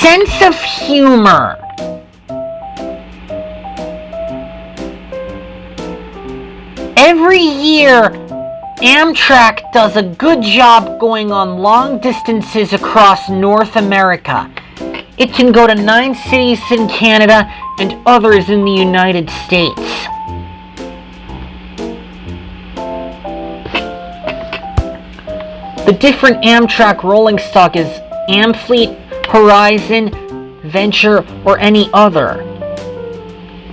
sense of humor. Every year, Amtrak does a good job going on long distances across North America. It can go to 9 cities in Canada and others in the United States. The different Amtrak rolling stock is Amfleet, Horizon, Venture, or any other.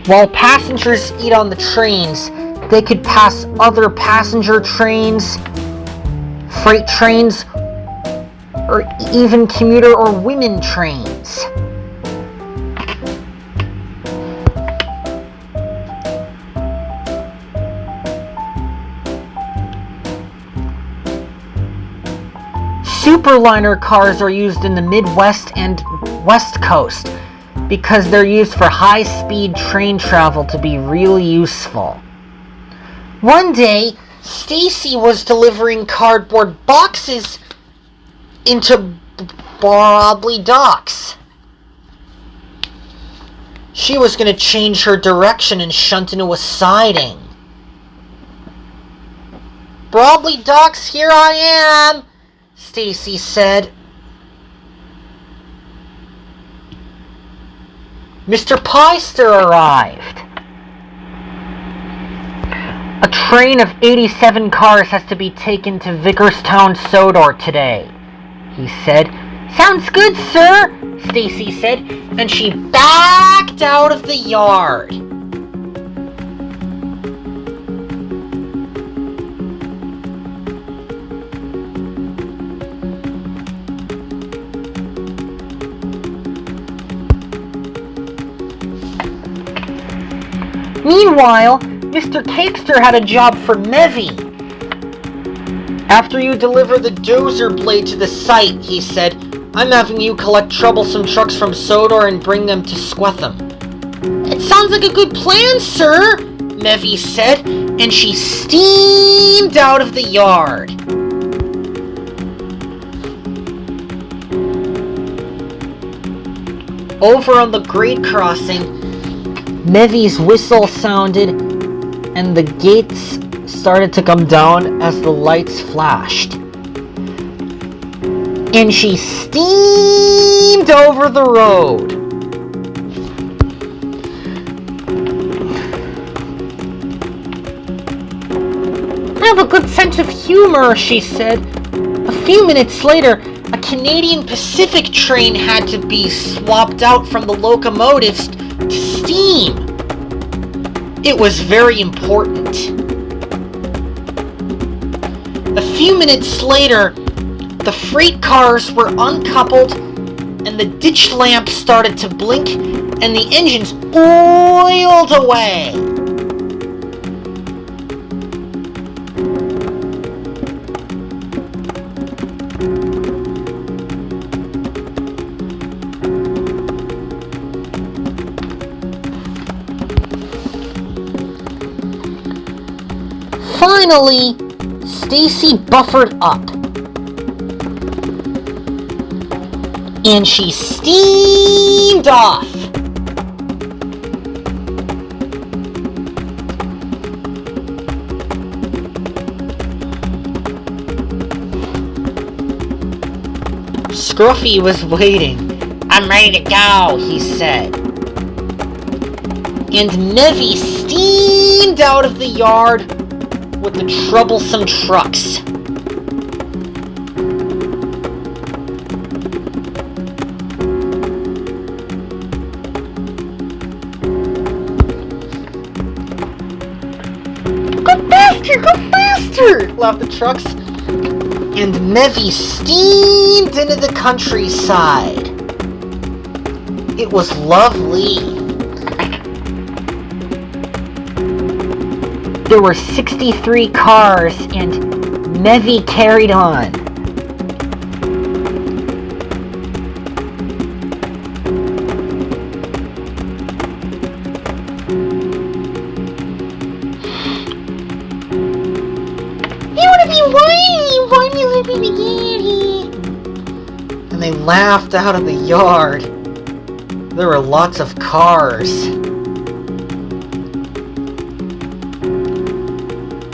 While passengers eat on the trains, they could pass other passenger trains, freight trains, or even commuter or women trains. Superliner cars are used in the Midwest and West Coast because they're used for high-speed train travel to be really useful. One day, Stacy was delivering cardboard boxes into Bromley Docks. She was going to change her direction and shunt into a siding. "Bromley Docks, here I am," Stacy said. Mr. Peister arrived. "A train of 87 cars has to be taken to Vickerstown Sodor today," he said. "Sounds good, sir," Stacy said, and she backed out of the yard. Meanwhile, Mr. Cakester had a job for Mevy. "After you deliver the dozer blade to the site," he said, "I'm having you collect troublesome trucks from Sodor and bring them to Squetham." "It sounds like a good plan, sir," Mevy said, and she steamed out of the yard. Over on the grade crossing, Mevy's whistle sounded and the gates started to come down as the lights flashed. And she steamed over the road. "I have a good sense of humor," she said. A few minutes later, a Canadian Pacific train had to be swapped out from the locomotives to steam. It was very important. A few minutes later, the freight cars were uncoupled and the ditch lamps started to blink and the engines oiled away. Finally, Stacy buffered up, and she steamed off. Scruffy was waiting. "I'm ready to go," he said. And Mevy steamed out of the yard with the troublesome trucks. "Go faster, go faster!" laughed the trucks. And Mevy steamed into the countryside. It was lovely. There were 63 cars, and Mevy carried on. "You want to be whiny, little baby daddy?" And they laughed out of the yard. There were lots of cars.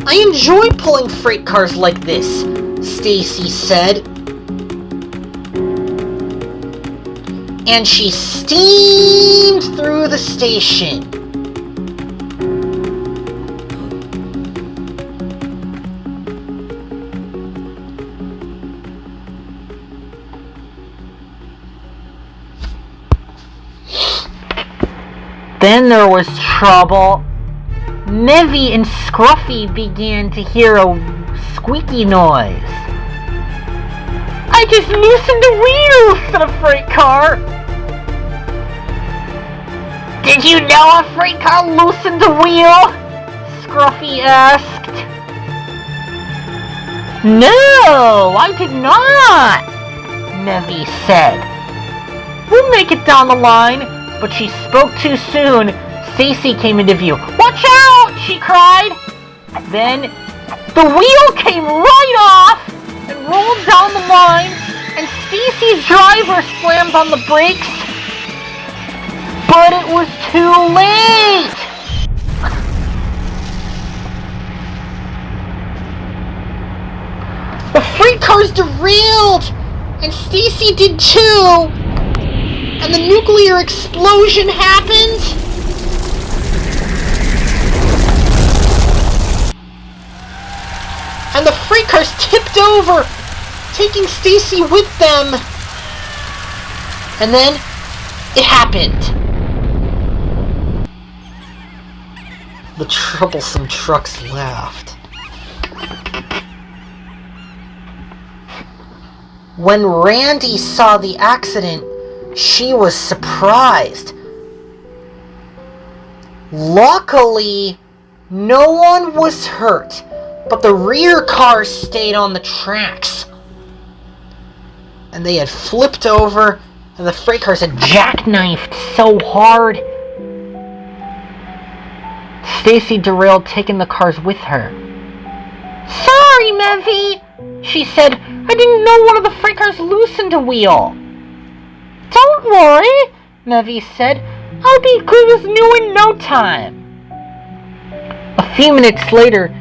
I enjoy pulling freight cars like this, Stacy said. And she steamed through the station. Then there was trouble. Nevy and Scruffy began to hear a squeaky noise. I just loosened the wheels, said a freight car. Did you know a freight car loosened the wheel? Scruffy asked. No, I did not, Nevy said. We'll make it down the line, but she spoke too soon. Stacy came into view. Watch out, she cried. Then the wheel came right off and rolled down the line, and Stacy's driver slammed on the brakes. But it was too late! The freight cars derailed! And Stacy did too! And the nuclear explosion happened! And the freight cars tipped over, taking Stacy with them. And then it happened. The troublesome trucks laughed. When Randy saw the accident, she was surprised. Luckily, no one was hurt, but the rear cars stayed on the tracks. And they had flipped over, and the freight cars had jackknifed so hard. Stacy derailed, taking the cars with her. Sorry, Mevy, she said. I didn't know one of the freight cars loosened a wheel. Don't worry, Mevy said. I'll be good as new in no time. A few minutes later,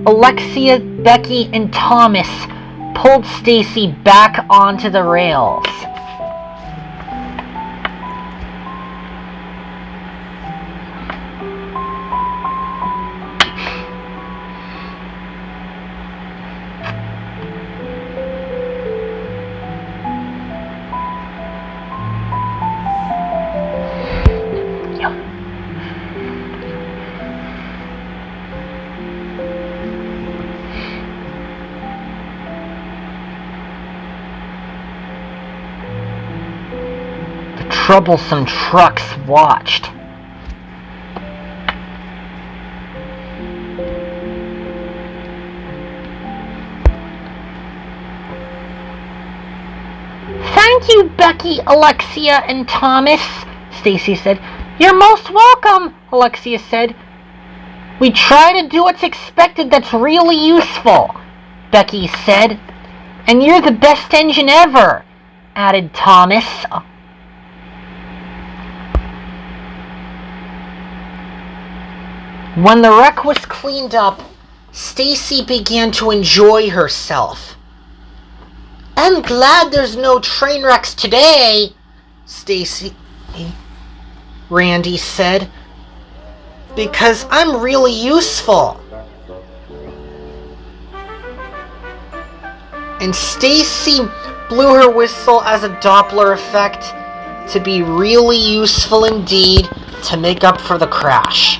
Alexia, Becky, and Thomas pulled Stacy back onto the rails. Troublesome trucks watched. Thank you, Becky, Alexia, and Thomas, Stacy said. You're most welcome, Alexia said. We try to do what's expected that's really useful, Becky said. And you're the best engine ever, added Thomas. When the wreck was cleaned up, Stacy began to enjoy herself. I'm glad there's no train wrecks today, Randy said, because I'm really useful. And Stacy blew her whistle as a Doppler effect to be really useful indeed to make up for the crash.